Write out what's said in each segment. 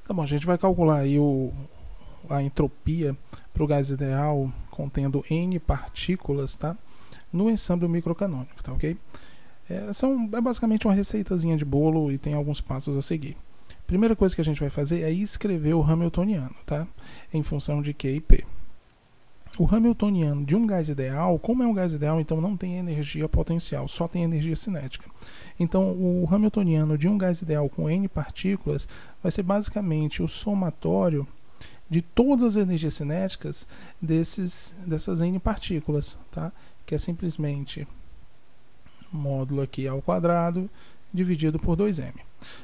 Tá bom, a gente vai calcular aí a entropia para o gás ideal contendo N partículas, tá? No ensemble microcanônico, tá ok? É basicamente uma receitazinha de bolo e tem alguns passos a seguir. Primeira coisa que a gente vai fazer é escrever o Hamiltoniano, tá? Em função de Q e P. O Hamiltoniano de um gás ideal, como é um gás ideal, então não tem energia potencial, só tem energia cinética. Então, o Hamiltoniano de um gás ideal com N partículas vai ser basicamente o somatório de todas as energias cinéticas dessas N partículas, tá? Que é simplesmente módulo aqui ao quadrado dividido por 2m.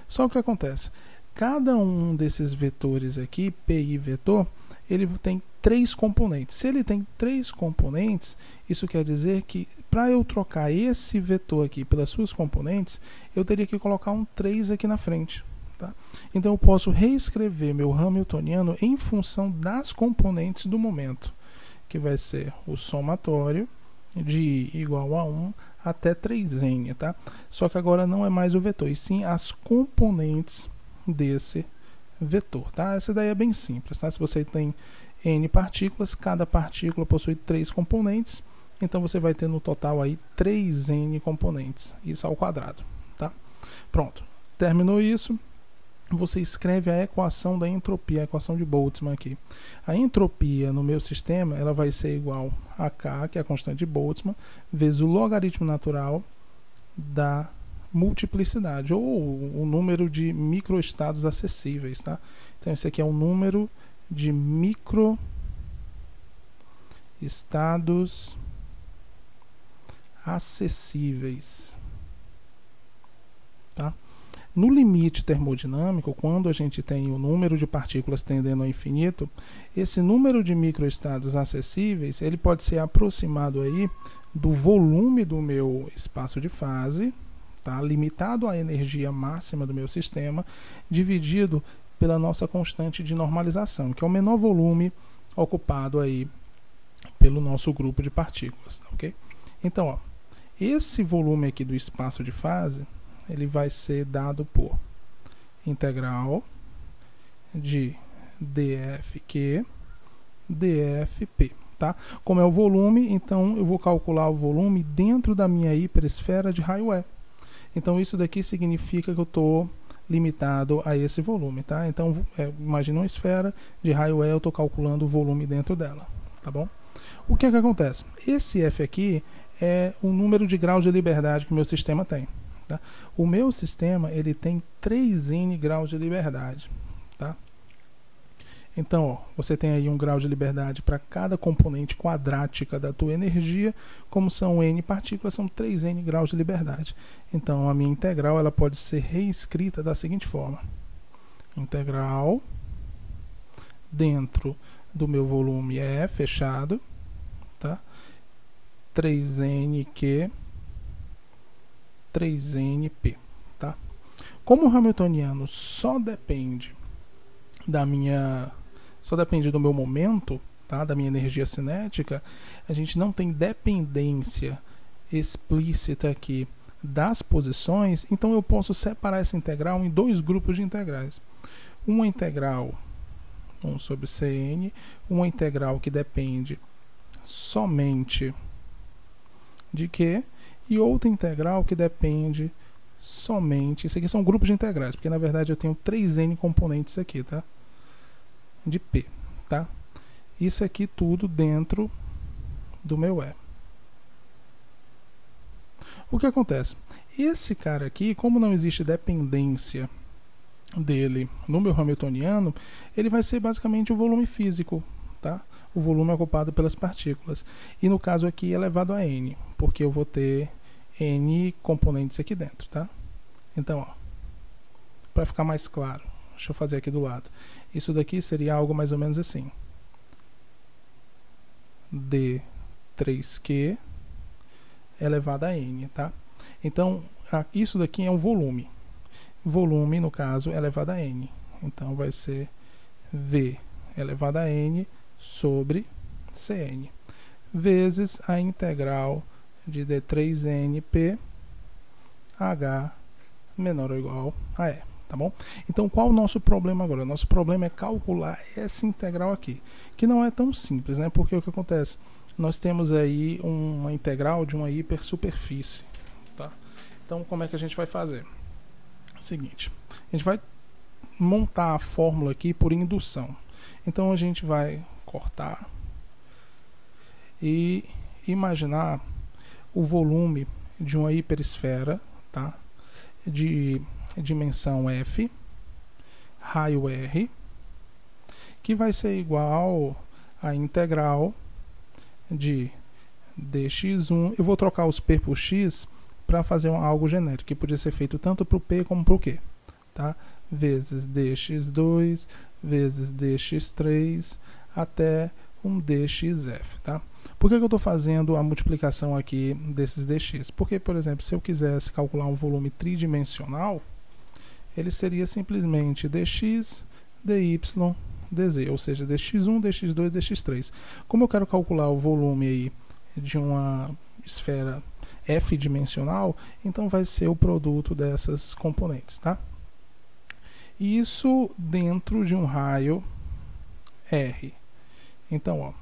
Só que o que acontece? Cada um desses vetores aqui, PI vetor, ele tem 3 componentes. Se ele tem 3 componentes, isso quer dizer que para eu trocar esse vetor aqui pelas suas componentes, eu teria que colocar um 3 aqui na frente. Tá? Então eu posso reescrever meu Hamiltoniano em função das componentes do momento, que vai ser o somatório de I igual a 1 até 3n, tá? Só que agora não é mais o vetor, e sim as componentes desse vetor, tá? Essa daí é bem simples, tá? Se você tem n partículas, cada partícula possui 3 componentes, então você vai ter no total aí 3n componentes, isso ao quadrado, tá? Pronto, terminou isso, você escreve a equação da entropia, a equação de Boltzmann aqui. A entropia no meu sistema, ela vai ser igual a K, que é a constante de Boltzmann, vezes o logaritmo natural da multiplicidade, ou o número de microestados acessíveis, tá? Então esse aqui é o número de microestados acessíveis, tá? No limite termodinâmico, quando a gente tem o número de partículas tendendo ao infinito, esse número de microestados acessíveis, ele pode ser aproximado aí do volume do meu espaço de fase, tá? Limitado à energia máxima do meu sistema, dividido pela nossa constante de normalização, que é o menor volume ocupado aí pelo nosso grupo de partículas, tá, ok? Então, ó, esse volume aqui do espaço de fase, ele vai ser dado por integral de dfq dfp, tá? Como é o volume, então eu vou calcular o volume dentro da minha hiperesfera de raio E. Então isso daqui significa que eu estou limitado a esse volume, tá? Então imagina uma esfera de raio E, eu estou calculando o volume dentro dela, tá bom? O que é que acontece? Esse F aqui é o número de graus de liberdade que o meu sistema tem. Tá? O meu sistema ele tem 3n graus de liberdade, tá? Então, ó, você tem aí um grau de liberdade para cada componente quadrática da tua energia, como são n partículas, são 3n graus de liberdade. Então, a minha integral ela pode ser reescrita da seguinte forma: integral dentro do meu volume E fechado, tá? 3nq 3np, tá? Como o Hamiltoniano só depende do meu momento, tá? Da minha energia cinética, a gente não tem dependência explícita aqui das posições, então eu posso separar essa integral em 2 grupos de integrais. Uma integral 1 sobre Cn, uma integral que depende somente de Q, e outra integral que depende somente... Isso aqui são grupos de integrais, porque na verdade eu tenho 3n componentes aqui, tá? De P, tá? Isso aqui tudo dentro do meu E. O que acontece? Esse cara aqui, como não existe dependência dele no meu Hamiltoniano, ele vai ser basicamente o volume físico, tá? O volume ocupado pelas partículas. E no caso aqui elevado a n, porque eu vou ter n componentes aqui dentro, tá? Então, ó, para ficar mais claro, deixa eu fazer aqui do lado. Isso daqui seria algo mais ou menos assim: d3q elevado a n, tá? Então, isso daqui é um volume. Volume, no caso, elevado a n. Então, vai ser v elevado a n sobre Cn, vezes a integral de d3np h menor ou igual a E, tá bom? Então, qual o nosso problema agora? Nosso problema é calcular essa integral aqui, que não é tão simples, né? Porque o que acontece? Nós temos aí uma integral de uma hipersuperfície, tá? Então, como é que a gente vai fazer? Seguinte, a gente vai montar a fórmula aqui por indução. Então, a gente vai cortar e imaginar o volume de uma hiperesfera, tá? De dimensão f, raio r, que vai ser igual a integral de dx1. Eu vou trocar os p por x para fazer algo genérico, que podia ser feito tanto para o p como para o q, tá? Vezes dx2, vezes dx3, até um dxf, tá? Por que eu estou fazendo a multiplicação aqui desses dx? Porque, por exemplo, se eu quisesse calcular um volume tridimensional, ele seria simplesmente dx, dy, dz, ou seja, dx1, dx2, dx3. Como eu quero calcular o volume aí de uma esfera f-dimensional, então vai ser o produto dessas componentes, tá? Isso dentro de um raio R. Então, ó,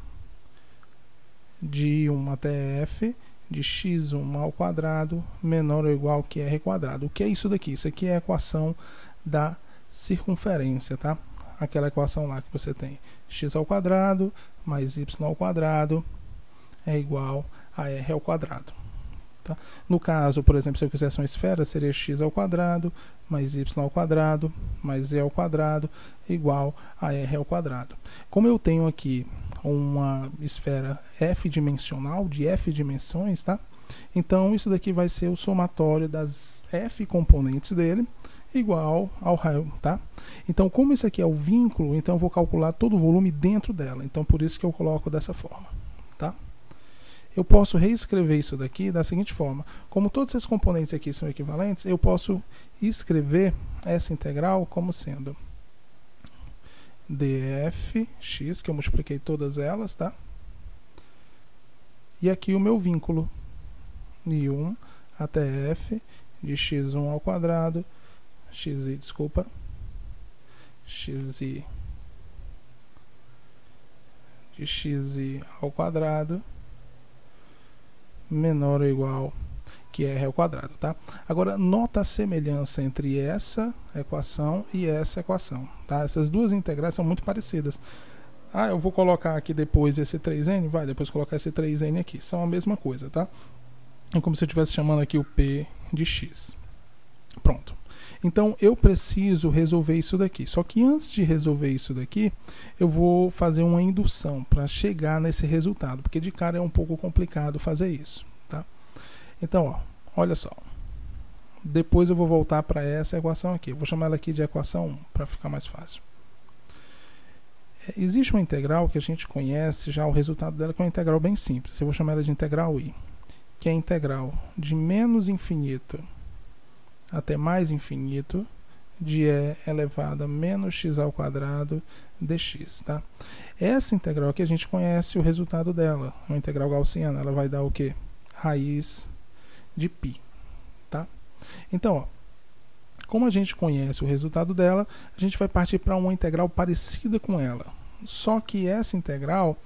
de 1 até f de x1 ao quadrado menor ou igual que r quadrado. O que é isso daqui? Isso aqui é a equação da circunferência, tá? Aquela equação lá que você tem x ao quadrado mais y ao quadrado é igual a r ao quadrado. Tá? No caso, por exemplo, se eu quisesse uma esfera, seria x ao quadrado mais y ao quadrado mais z ao quadrado igual a r ao quadrado. Como eu tenho aqui uma esfera f-dimensional, de f dimensões, tá? Então, isso daqui vai ser o somatório das f componentes dele igual ao raio, tá? Então, como isso aqui é o vínculo, então eu vou calcular todo o volume dentro dela. Então, por isso que eu coloco dessa forma, tá? Eu posso reescrever isso daqui da seguinte forma. Como todos esses componentes aqui são equivalentes, eu posso escrever essa integral como sendo dfx, que eu multipliquei todas elas, tá? E aqui o meu vínculo, de 1 até f de x1 ao quadrado, xi de xi ao quadrado menor ou igual que r ao quadrado, tá? Agora, nota a semelhança entre essa equação e essa equação, tá? Essas duas integrais são muito parecidas. Ah, eu vou colocar aqui depois esse 3n, vai, depois colocar esse 3n aqui, são a mesma coisa, tá? É como se eu estivesse chamando aqui o p de x. Pronto. Então, eu preciso resolver isso daqui. Só que antes de resolver isso daqui, eu vou fazer uma indução para chegar nesse resultado, porque de cara é um pouco complicado fazer isso, tá? Então, ó, olha só. Depois eu vou voltar para essa equação aqui. Eu vou chamar ela aqui de equação 1, para ficar mais fácil. Existe uma integral que a gente conhece já o resultado dela, que é uma integral bem simples. Eu vou chamar ela de integral I, que é a integral de menos infinito até mais infinito de e elevado a menos x ao quadrado dx, tá? Essa integral aqui a gente conhece o resultado dela, uma integral gaussiana, ela vai dar o quê? Raiz de π, tá? Então, ó, como a gente conhece o resultado dela, a gente vai partir para uma integral parecida com ela. Só que essa integral,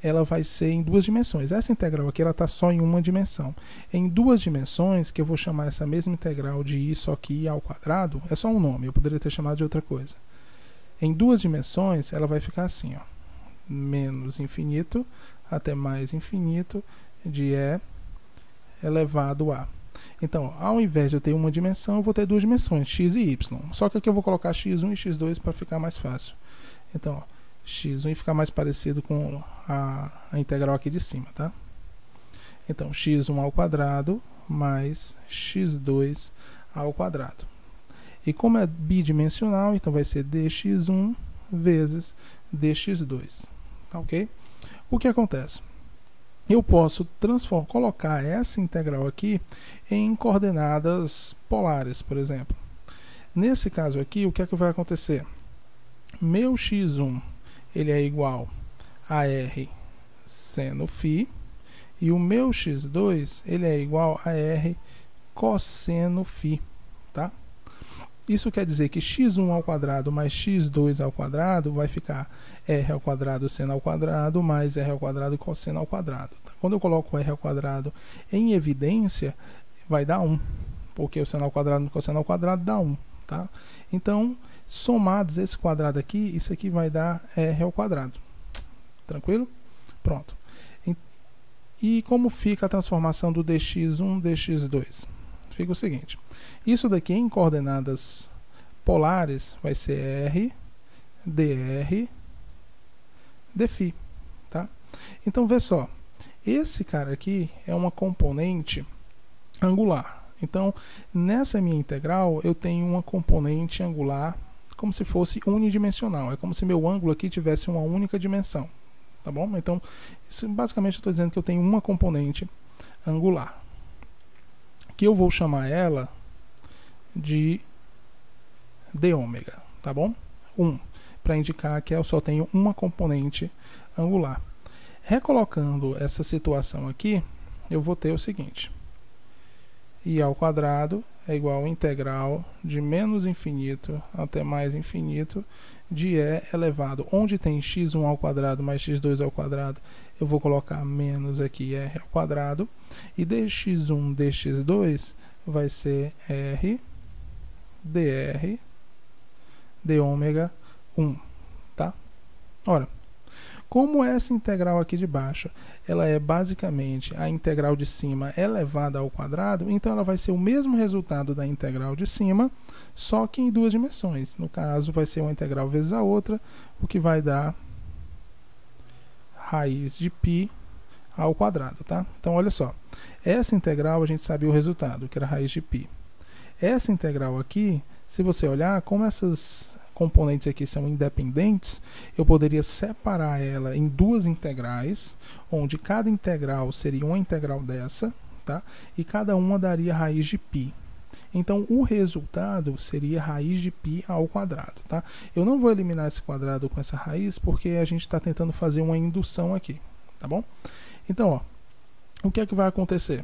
ela vai ser em duas dimensões. Essa integral aqui, ela está só em uma dimensão. Em duas dimensões, que eu vou chamar essa mesma integral de i, só que i ao quadrado, é só um nome, eu poderia ter chamado de outra coisa. Em duas dimensões, ela vai ficar assim, ó, menos infinito até mais infinito de e elevado a. Então, ó, ao invés de eu ter uma dimensão, eu vou ter duas dimensões, x e y. Só que aqui eu vou colocar x1 e x2 para ficar mais fácil. Então, ó, x1 fica mais parecido com a integral aqui de cima, tá? Então, x1 ao quadrado mais x2 ao quadrado. E como é bidimensional, então vai ser dx1 vezes dx2, tá ok? O que acontece? Eu posso colocar essa integral aqui em coordenadas polares, por exemplo. Nesse caso aqui, o que é que vai acontecer? Meu x1 ele é igual a r seno φ, e o meu x2 ele é igual a r cosseno φ, tá? Isso quer dizer que x1 ao quadrado mais x2 ao quadrado vai ficar r ao quadrado seno ao quadrado mais r ao quadrado cosseno ao quadrado. Quando eu coloco r ao quadrado em evidência, vai dar 1, porque o seno ao quadrado no cosseno ao quadrado dá 1. Tá? Então, somados esse quadrado aqui, isso aqui vai dar r ao quadrado. Tranquilo? Pronto. E como fica a transformação do dx1, dx2? Fica o seguinte, isso daqui em coordenadas polares vai ser r, dr, dφ, tá? Então, vê só, esse cara aqui é uma componente angular. Então, nessa minha integral, eu tenho uma componente angular como se fosse unidimensional. É como se meu ângulo aqui tivesse uma única dimensão, tá bom? Então, isso, basicamente, eu estou dizendo que eu tenho uma componente angular, que eu vou chamar ela de dω, tá bom? 1, para indicar que eu só tenho uma componente angular. Recolocando essa situação aqui, eu vou ter o seguinte, i ao quadrado é igual a integral de menos infinito até mais infinito de e elevado, onde tem x1 ao quadrado mais x2 ao quadrado, eu vou colocar menos aqui r ao quadrado, e dx1 dx2 vai ser r dr dω1, tá? Ora, como essa integral aqui de baixo, ela é basicamente a integral de cima elevada ao quadrado, então ela vai ser o mesmo resultado da integral de cima, só que em duas dimensões. No caso, vai ser uma integral vezes a outra, o que vai dar raiz de π ao quadrado, tá? Então, olha só, essa integral a gente sabia o resultado, que era raiz de π. Essa integral aqui, se você olhar, como essas componentes aqui são independentes, eu poderia separar ela em duas integrais, onde cada integral seria uma integral dessa, tá? E cada uma daria raiz de π. Então, o resultado seria raiz de π ao quadrado, tá? Eu não vou eliminar esse quadrado com essa raiz, porque a gente está tentando fazer uma indução aqui, tá bom? Então, ó, o que é que vai acontecer?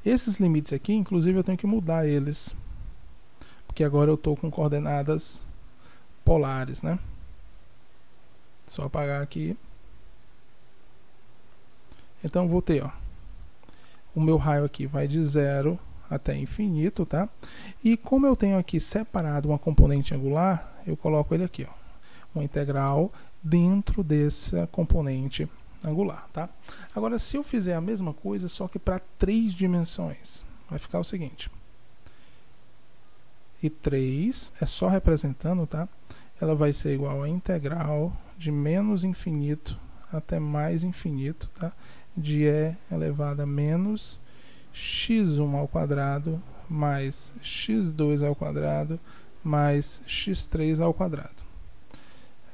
Esses limites aqui, inclusive, eu tenho que mudar eles, porque agora eu estou com coordenadas polares, né? Só apagar aqui. Então, vou ter, ó, o meu raio aqui vai de 0 até infinito, tá? E como eu tenho aqui separado uma componente angular, eu coloco ele aqui, ó, uma integral dentro dessa componente angular, tá? Agora, se eu fizer a mesma coisa, só que para 3 dimensões, vai ficar o seguinte. E 3 é só representando, tá? Ela vai ser igual a integral de menos infinito até mais infinito, tá? De e elevado a menos x1 ao quadrado mais x2 ao quadrado mais x3 ao quadrado.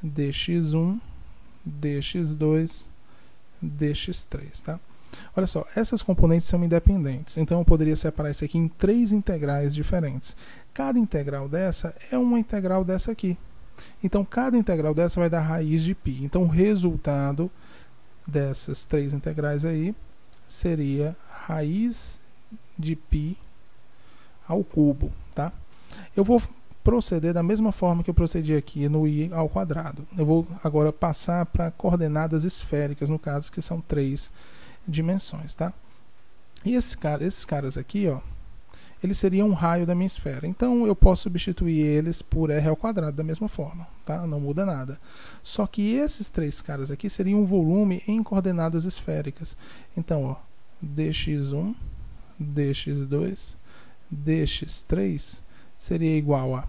dx1, dx2, dx3, tá? Olha só, essas componentes são independentes, então eu poderia separar isso aqui em 3 integrais diferentes. Cada integral dessa é uma integral dessa aqui. Então, cada integral dessa vai dar raiz de π. Então, o resultado dessas 3 integrais aí seria raiz de π ao cubo, tá? Eu vou proceder da mesma forma que eu procedi aqui no i ao quadrado. Eu vou agora passar para coordenadas esféricas, no caso, que são 3 dimensões, tá? E esses caras aqui, ó, eles seriam um raio da minha esfera. Então, eu posso substituir eles por r ao quadrado da mesma forma, tá? Não muda nada. Só que esses 3 caras aqui seriam um volume em coordenadas esféricas. Então, ó, dx1, dx2, dx3 seria igual a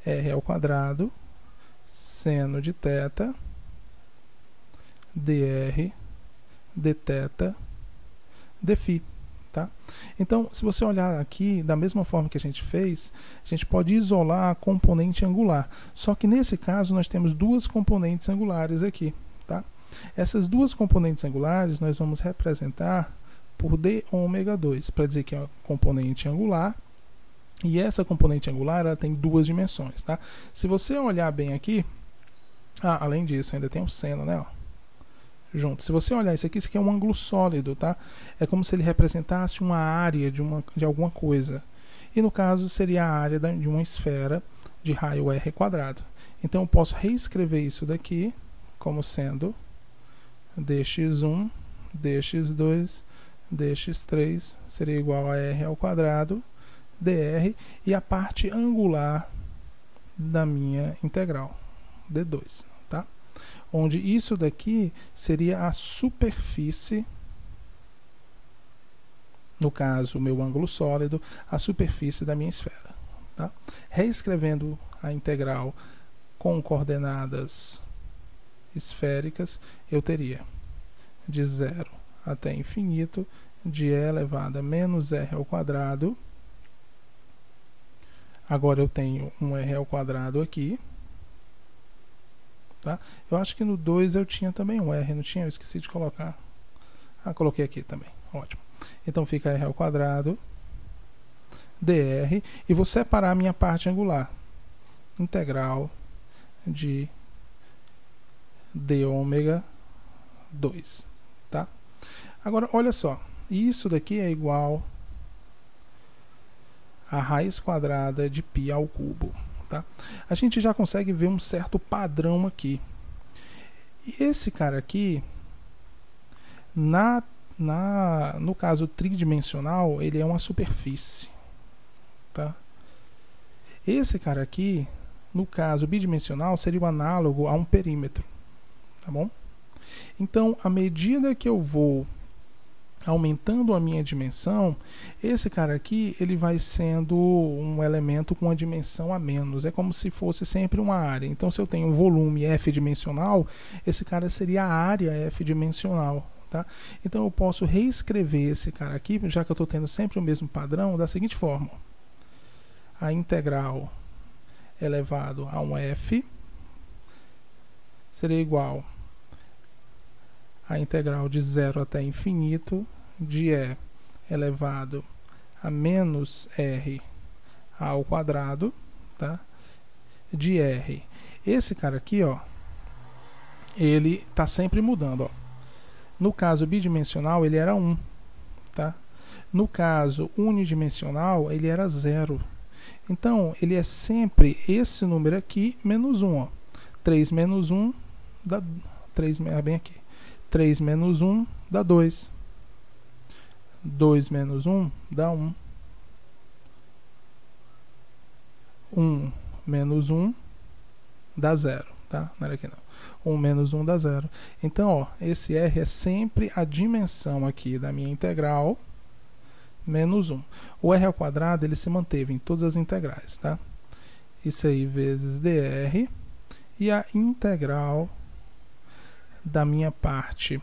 r ao quadrado seno de θ dr dθ dφ. Tá? Então, se você olhar aqui, da mesma forma que a gente fez, a gente pode isolar a componente angular. Só que nesse caso, nós temos 2 componentes angulares aqui. Tá? Essas 2 componentes angulares nós vamos representar por dω2, para dizer que é uma componente angular. E essa componente angular ela tem 2 dimensões. Tá? Se você olhar bem aqui, além disso, ainda tem o seno, né? Ó, junto. Se você olhar isso aqui é um ângulo sólido, tá? É como se ele representasse uma área de alguma coisa. E no caso seria a área de uma esfera de raio r quadrado. Então eu posso reescrever isso daqui como sendo dx1, dx2, dx3 seria igual a r ao quadrado dr, e a parte angular da minha integral, d2, tá? Onde isso daqui seria a superfície, no caso o meu ângulo sólido, a superfície da minha esfera, tá? Reescrevendo a integral com coordenadas esféricas, eu teria de 0 até infinito de e elevado a menos r ao quadrado. Agora eu tenho um r ao quadrado aqui, tá? Eu acho que no 2 eu tinha também um r, não tinha? Eu esqueci de colocar. Ah, coloquei aqui também, ótimo. Então fica r ao quadrado dr, e vou separar a minha parte angular, integral de d ômega 2, tá? Agora olha só, isso daqui é igual a raiz quadrada de π ao cubo, tá? A gente já consegue ver um certo padrão aqui. E esse cara aqui, no caso tridimensional, ele é uma superfície, tá? Esse cara aqui, no caso bidimensional, seria o análogo a um perímetro, tá bom? Então, à medida que eu vou aumentando a minha dimensão, esse cara aqui ele vai sendo um elemento com uma dimensão a menos. É como se fosse sempre uma área. Então, se eu tenho um volume f dimensional, esse cara seria a área f dimensional, tá? Então, eu posso reescrever esse cara aqui, já que eu estou tendo sempre o mesmo padrão, da seguinte forma: a integral elevado a um f seria igual a integral de 0 até infinito de e elevado a menos r ao quadrado, tá? De r. Esse cara aqui, ó, ele está sempre mudando, ó. No caso bidimensional, ele era 1, tá? No caso unidimensional, ele era 0. Então, ele é sempre esse número aqui menos 1, ó. 3 menos 1 dá 3, bem aqui. 3 menos 1 dá 2. 2 menos 1 dá 1. 1 menos 1 dá 0, tá? Não era aqui não. 1 menos 1 dá 0. Então, ó, esse r é sempre a dimensão aqui da minha integral menos 1. O r ao quadrado, ele se manteve em todas as integrais, tá? Isso aí vezes dr, e a integral da minha parte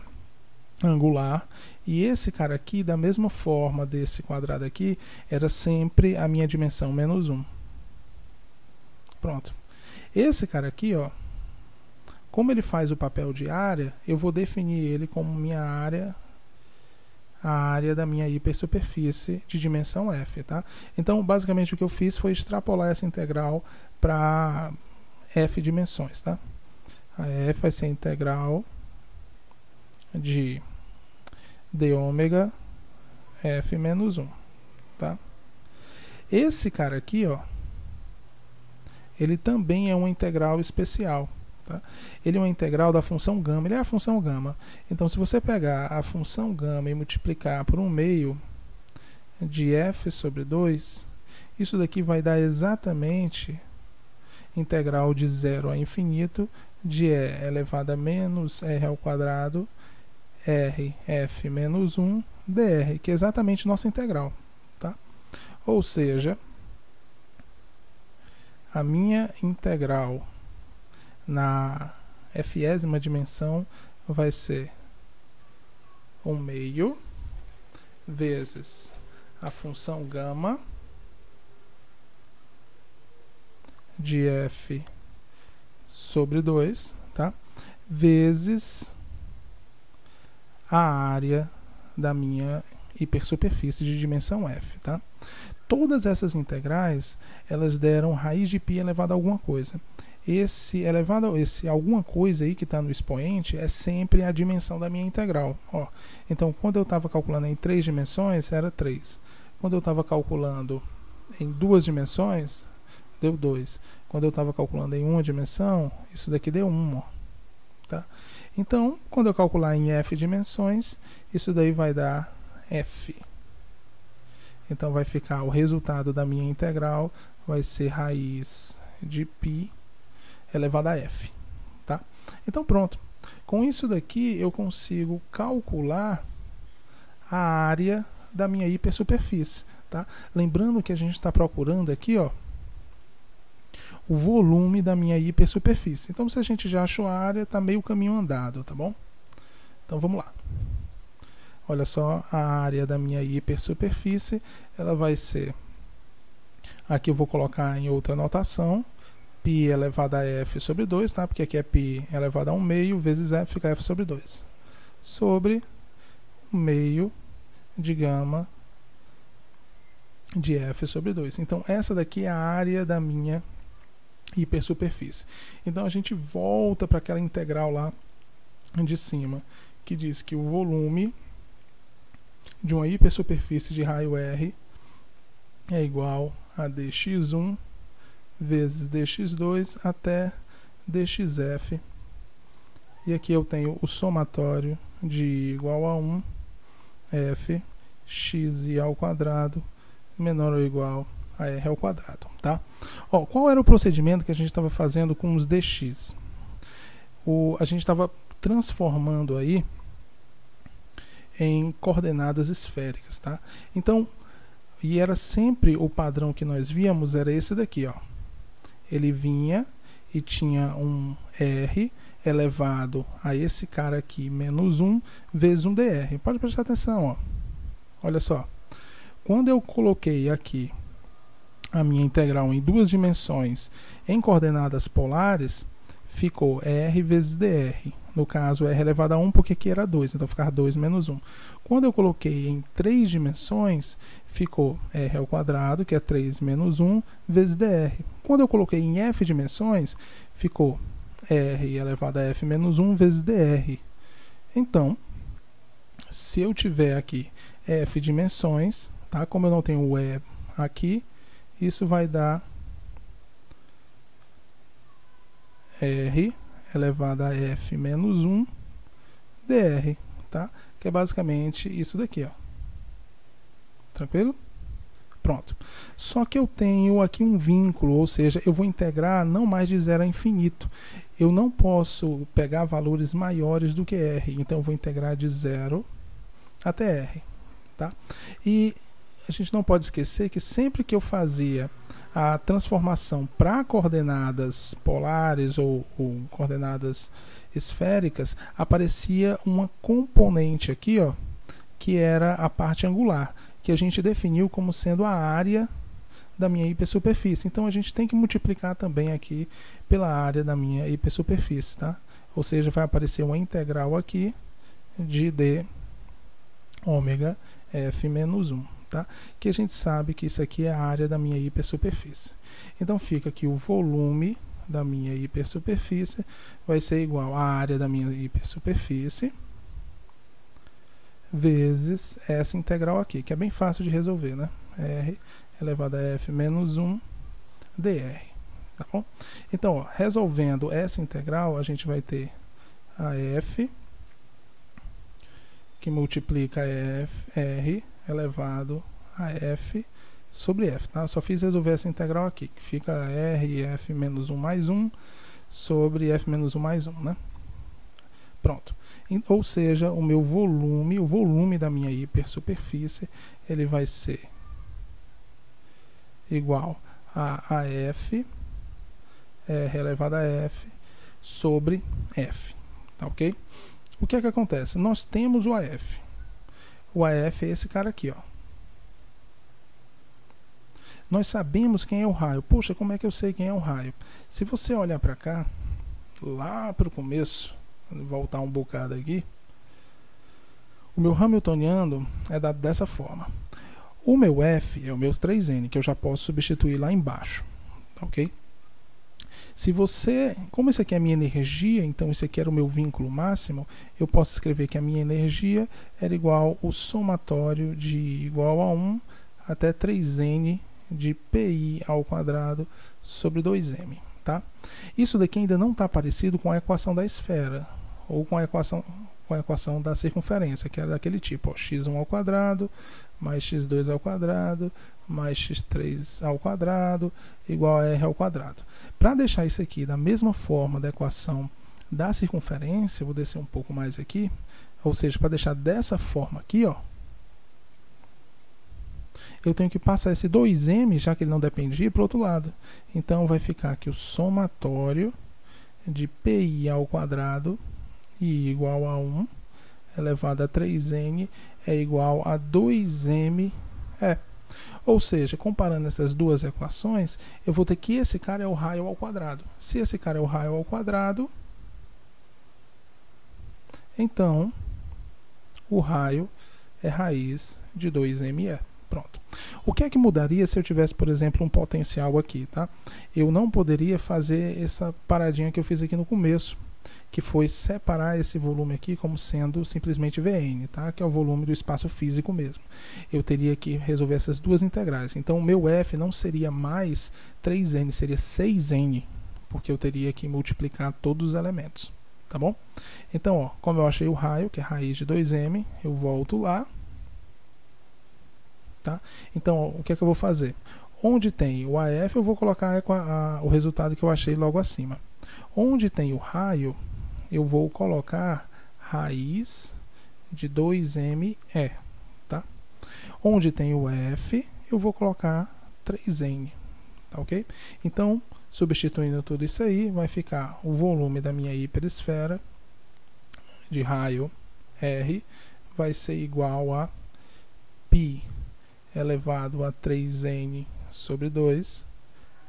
angular, e esse cara aqui, da mesma forma desse quadrado aqui, era sempre a minha dimensão menos 1. Pronto. Esse cara aqui, ó, como ele faz o papel de área, eu vou definir ele como minha área, a área da minha hipersuperfície de dimensão f, tá? Então, basicamente, o que eu fiz foi extrapolar essa integral para f dimensões, tá? A f vai ser a integral de d ômega f menos 1, tá? Esse cara aqui, ó, ele também é uma integral especial, tá? Ele é uma integral da função gama, ele é a função gama. Então, se você pegar a função gama e multiplicar por 1/2 de f sobre 2, isso daqui vai dar exatamente integral de 0 a infinito de e elevado a menos r ao quadrado rf menos 1 dr, que é exatamente nossa integral, tá? Ou seja, a minha integral na fésima dimensão vai ser 1/2 vezes a função gama de f sobre 2, tá? Vezes a área da minha hipersuperfície de dimensão f, tá? Todas essas integrais, elas deram raiz de π elevado a alguma coisa. Esse alguma coisa aí que está no expoente é sempre a dimensão da minha integral, ó. Então, quando eu estava calculando em 3 dimensões, era 3. Quando eu estava calculando em 2 dimensões, deu 2. Quando eu estava calculando em uma dimensão, isso daqui deu 1, ó, tá? Então, quando eu calcular em f dimensões, isso daí vai dar f. Então vai ficar, o resultado da minha integral vai ser raiz de π elevado a f, tá? Então pronto. Com isso daqui eu consigo calcular a área da minha hipersuperfície, tá? Lembrando que a gente está procurando aqui, ó, o volume da minha hipersuperfície. Então, se a gente já achou a área, está meio caminho andado, tá bom? Então, vamos lá. Olha só, a área da minha hipersuperfície, ela vai ser... Aqui eu vou colocar em outra notação, π elevado a f sobre 2, tá? Porque aqui é π elevado a 1 meio vezes f, fica f sobre 2. Sobre 1 meio de gama de f sobre 2. Então, essa daqui é a área da minha hipersuperfície. Então a gente volta para aquela integral lá de cima, que diz que o volume de uma hipersuperfície de raio R é igual a dx1 vezes dx2 até dxf. E aqui eu tenho o somatório de igual a 1 f x i ao quadrado menor ou igual a r ao quadrado, tá? Ó, qual era o procedimento que a gente estava fazendo com os dx? A gente estava transformando aí em coordenadas esféricas, tá? Então, e era sempre o padrão que nós víamos, era esse daqui, ó. Ele vinha e tinha um r elevado a esse cara aqui, menos 1 vezes um dr. Pode prestar atenção, ó. Olha só. Quando eu coloquei aqui a minha integral em duas dimensões em coordenadas polares, ficou r vezes dr. No caso, r elevado a 1, porque aqui era 2, então ficar 2 menos 1. Quando eu coloquei em 3 dimensões, ficou r ao quadrado, que é 3 menos 1, vezes dr. Quando eu coloquei em f dimensões, ficou r elevado a f menos 1 vezes dr. Então, se eu tiver aqui f dimensões, tá? Como eu não tenho o e aqui, isso vai dar r elevado a f menos 1 dr, tá? Que é basicamente isso daqui, ó. Tranquilo? Pronto. Só que eu tenho aqui um vínculo, ou seja, eu vou integrar não mais de 0 a infinito. Eu não posso pegar valores maiores do que r, então eu vou integrar de 0 até r, tá? E a gente não pode esquecer que sempre que eu fazia a transformação para coordenadas polares ou coordenadas esféricas, aparecia uma componente aqui, ó, que era a parte angular, que a gente definiu como sendo a área da minha hipersuperfície. Então a gente tem que multiplicar também aqui pela área da minha hipersuperfície, tá? Ou seja, vai aparecer uma integral aqui de d ômega f menos 1. Tá? Que a gente sabe que isso aqui é a área da minha hipersuperfície. Então fica que o volume da minha hipersuperfície vai ser igual à área da minha hipersuperfície vezes essa integral aqui, que é bem fácil de resolver, né? R elevado a f menos 1 dr. Tá bom? Então, ó, resolvendo essa integral, a gente vai ter a f que multiplica r elevado a f sobre f, tá? Só fiz resolver essa integral aqui, que fica r e f menos 1 mais 1 sobre f menos 1 mais 1, né? Pronto. Ou seja, o meu volume, o volume da minha hipersuperfície, ele vai ser igual a f, r elevado a f, sobre f, tá ok? O que é que acontece? Nós temos o AF. O AF é esse cara aqui, ó. Nós sabemos quem é o raio. Poxa, como é que eu sei quem é o raio? Se você olhar para cá, lá para o começo, voltar um bocado aqui, o meu hamiltoniano é dado dessa forma. O meu F é o meu 3N, que eu já posso substituir lá embaixo, ok? Se você, como isso aqui é a minha energia, então isso aqui era o meu vínculo máximo, eu posso escrever que a minha energia era igual ao somatório de igual a 1 até 3N de pi ao quadrado sobre 2m, tá? Isso daqui ainda não está parecido com a equação da esfera, ou com a equação da circunferência, que era daquele tipo, ó, x1 ao quadrado, mais x2 ao quadrado, mais x3 ao quadrado, igual a r ao quadrado. Para deixar isso aqui da mesma forma da equação da circunferência, eu vou descer um pouco mais aqui, ou seja, para deixar dessa forma aqui, ó, eu tenho que passar esse 2m, já que ele não dependia, para o outro lado. Então vai ficar aqui o somatório de pi ao quadrado i igual a 1 elevado a 3n é igual a 2m. Ou seja, comparando essas duas equações, eu vou ter que esse cara é o raio ao quadrado. Se esse cara é o raio ao quadrado, então o raio é raiz de 2me. Pronto. O que é que mudaria se eu tivesse, por exemplo, um potencial aqui, tá? Eu não poderia fazer essa paradinha que eu fiz aqui no começo, que foi separar esse volume aqui como sendo simplesmente Vn, tá? Que é o volume do espaço físico mesmo. Eu teria que resolver essas duas integrais. Então, o meu f não seria mais 3n, seria 6n, porque eu teria que multiplicar todos os elementos, tá bom? Então, ó, como eu achei o raio, que é raiz de 2m, eu volto lá, tá? Então, ó, o que é que eu vou fazer? Onde tem o AF, eu vou colocar o resultado que eu achei logo acima. Onde tem o raio, eu vou colocar raiz de 2me, tá? Onde tem o F, eu vou colocar 3n, tá ok? Então, substituindo tudo isso aí, vai ficar o volume da minha hiperesfera de raio R vai ser igual a π elevado a 3n sobre 2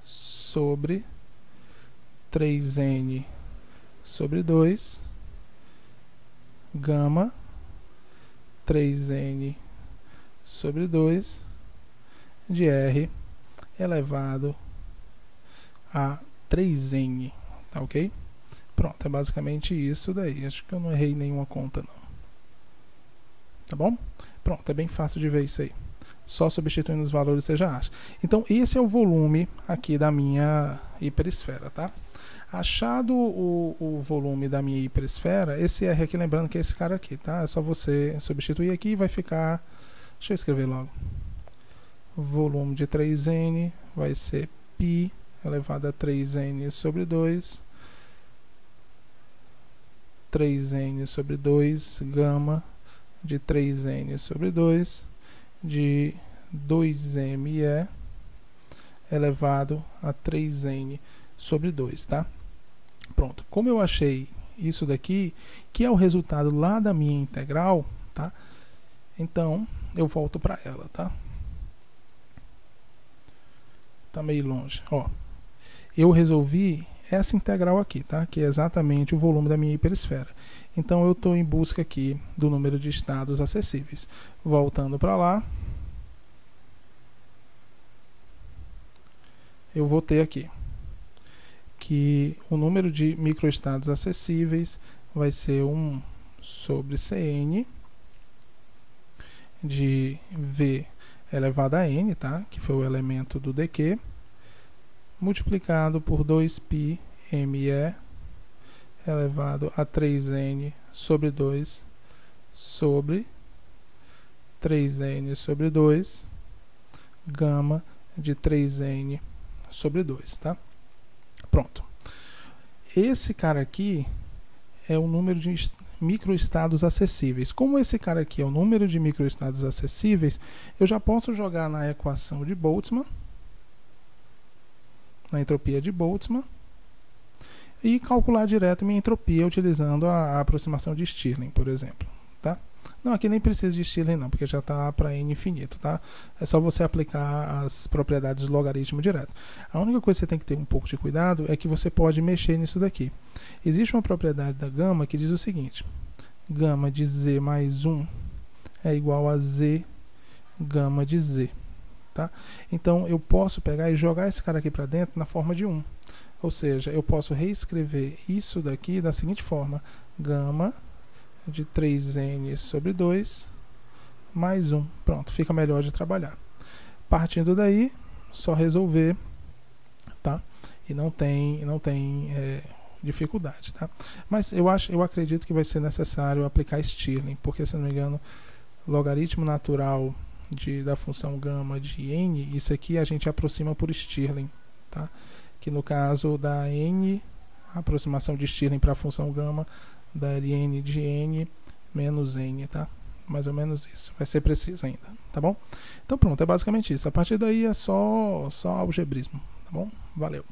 sobre 3n sobre 2 gama 3n sobre 2 de R elevado a 3n, tá ok? Pronto, é basicamente isso daí. Acho que eu não errei nenhuma conta não. Tá bom? Pronto, é bem fácil de ver isso aí. Só substituindo os valores você já acha. Então esse é o volume aqui da minha hiperesfera, tá? Achado o volume da minha hiperesfera, esse R aqui, lembrando que é esse cara aqui, tá? É só você substituir aqui e vai ficar... Deixa eu escrever logo. Volume de 3n vai ser π elevado a 3n sobre 2. 3n sobre 2, gama de 3n sobre 2 de 2me elevado a 3n sobre 2, tá? Pronto. Como eu achei isso daqui, que é o resultado lá da minha integral, tá? Então, eu volto para ela, tá? Tá meio longe, ó. Eu resolvi essa integral aqui, tá? Que é exatamente o volume da minha hiperesfera. Então, eu estou em busca aqui do número de estados acessíveis. Voltando para lá, eu vou ter aqui que o número de microestados acessíveis vai ser 1 sobre Cn de V elevado a n, tá? Que foi o elemento do dq, multiplicado por 2πme elevado a 3n sobre 2 sobre 3n sobre 2 gama de 3n sobre 2, tá? Pronto. Esse cara aqui é o número de microestados acessíveis. Como esse cara aqui é o número de microestados acessíveis, eu já posso jogar na equação de Boltzmann, na entropia de Boltzmann, e calcular direto minha entropia utilizando a aproximação de Stirling, por exemplo, tá? Não, aqui nem precisa de Stirling não, porque já está para n infinito, tá? É só você aplicar as propriedades do logaritmo direto. A única coisa que você tem que ter um pouco de cuidado é que você pode mexer nisso daqui. Existe uma propriedade da gama que diz o seguinte: gama de z mais 1 é igual a z gama de z, tá? Então eu posso pegar e jogar esse cara aqui para dentro na forma de 1. Ou seja, eu posso reescrever isso daqui da seguinte forma: gama de 3n sobre 2 mais 1. Pronto, fica melhor de trabalhar. Partindo daí, só resolver, tá? E não tem dificuldade, tá? Mas eu acredito que vai ser necessário aplicar Stirling, porque, se não me engano, logaritmo natural da função gama de n, isso aqui a gente aproxima por Stirling, tá? Que no caso da n, a aproximação de Stirling para a função gama daria n de n menos n, tá? Mais ou menos isso. Vai ser preciso ainda, tá bom? Então pronto, é basicamente isso. A partir daí é só algebrismo, tá bom? Valeu!